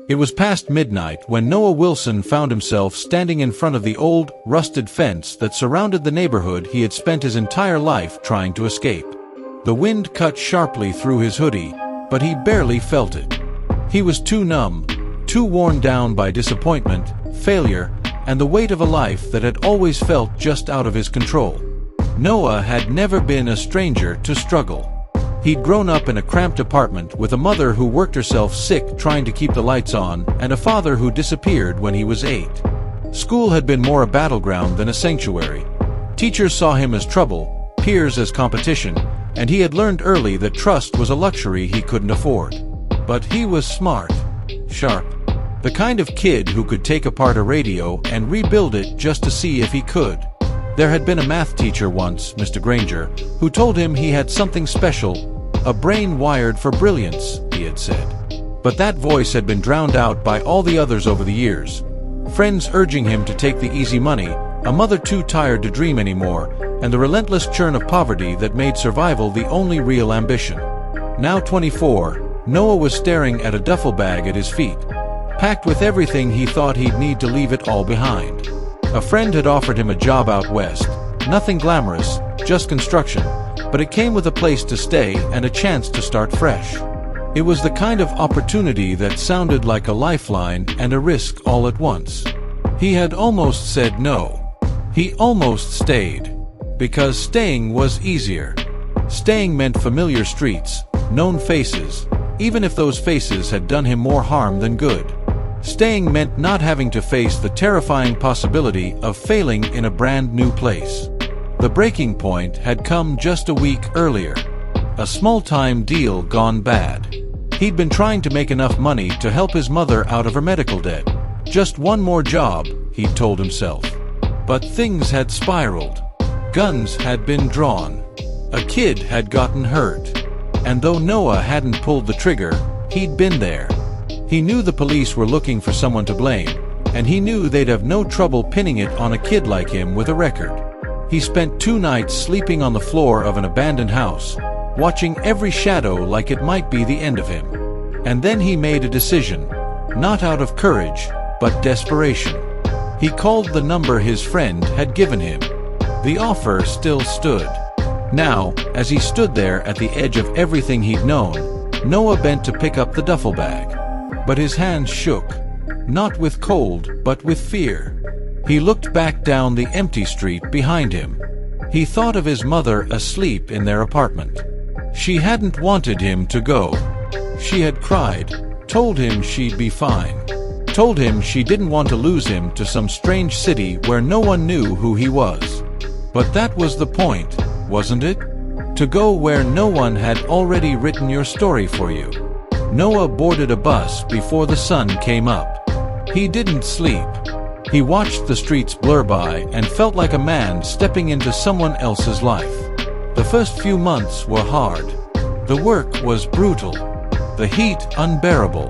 It was past midnight when Noah Wilson found himself standing in front of the old, rusted fence that surrounded the neighborhood he had spent his entire life trying to escape. The wind cut sharply through his hoodie, but he barely felt it. He was too numb, too worn down by disappointment, failure, and the weight of a life that had always felt just out of his control. Noah had never been a stranger to struggle. He'd grown up in a cramped apartment with a mother who worked herself sick trying to keep the lights on and a father who disappeared when he was 8. School had been more a battleground than a sanctuary. Teachers saw him as trouble, peers as competition, and he had learned early that trust was a luxury he couldn't afford. But he was smart, sharp, the kind of kid who could take apart a radio and rebuild it just to see if he could. There had been a math teacher once, Mr. Granger, who told him he had something special, a brain wired for brilliance, he had said. But that voice had been drowned out by all the others over the years. Friends urging him to take the easy money, a mother too tired to dream anymore, and the relentless churn of poverty that made survival the only real ambition. Now 24, Noah was staring at a duffel bag at his feet, packed with everything he thought he'd need to leave it all behind. A friend had offered him a job out west, nothing glamorous, just construction, but it came with a place to stay and a chance to start fresh. It was the kind of opportunity that sounded like a lifeline and a risk all at once. He had almost said no. He almost stayed. Because staying was easier. Staying meant familiar streets, known faces, even if those faces had done him more harm than good. Staying meant not having to face the terrifying possibility of failing in a brand new place. The breaking point had come just a week earlier. A small-time deal gone bad. He'd been trying to make enough money to help his mother out of her medical debt. Just one more job, he'd told himself. But things had spiraled. Guns had been drawn. A kid had gotten hurt. And though Noah hadn't pulled the trigger, he'd been there. He knew the police were looking for someone to blame, and he knew they'd have no trouble pinning it on a kid like him with a record. He spent 2 nights sleeping on the floor of an abandoned house, watching every shadow like it might be the end of him. And then he made a decision, not out of courage, but desperation. He called the number his friend had given him. The offer still stood. Now, as he stood there at the edge of everything he'd known, Noah bent to pick up the duffel bag. But his hands shook, not with cold, but with fear. He looked back down the empty street behind him. He thought of his mother asleep in their apartment. She hadn't wanted him to go. She had cried, told him she'd be fine. Told him she didn't want to lose him to some strange city where no one knew who he was. But that was the point, wasn't it? To go where no one had already written your story for you. Noah boarded a bus before the sun came up. He didn't sleep. He watched the streets blur by and felt like a man stepping into someone else's life. The first few months were hard. The work was brutal. The heat unbearable.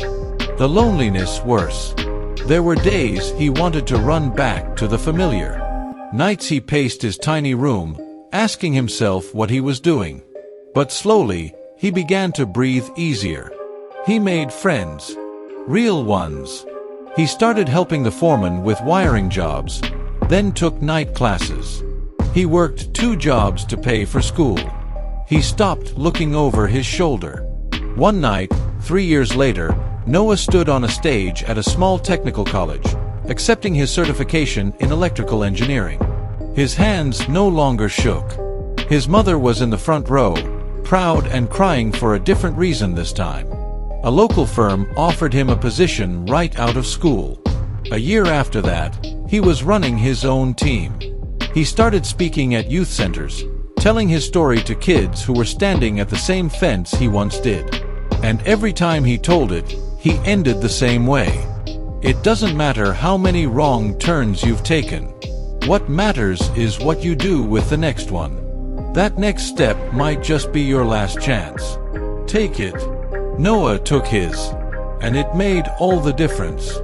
The loneliness worse. There were days he wanted to run back to the familiar. Nights he paced his tiny room, asking himself what he was doing. But slowly, he began to breathe easier. He made friends. Real ones. He started helping the foreman with wiring jobs, then took night classes. He worked 2 jobs to pay for school. He stopped looking over his shoulder. One night, 3 years later, Noah stood on a stage at a small technical college, accepting his certification in electrical engineering. His hands no longer shook. His mother was in the front row, proud and crying for a different reason this time. A local firm offered him a position right out of school. A year after that, he was running his own team. He started speaking at youth centers, telling his story to kids who were standing at the same fence he once did. And every time he told it, he ended the same way. It doesn't matter how many wrong turns you've taken. What matters is what you do with the next one. That next step might just be your last chance. Take it. Noah took his, and it made all the difference.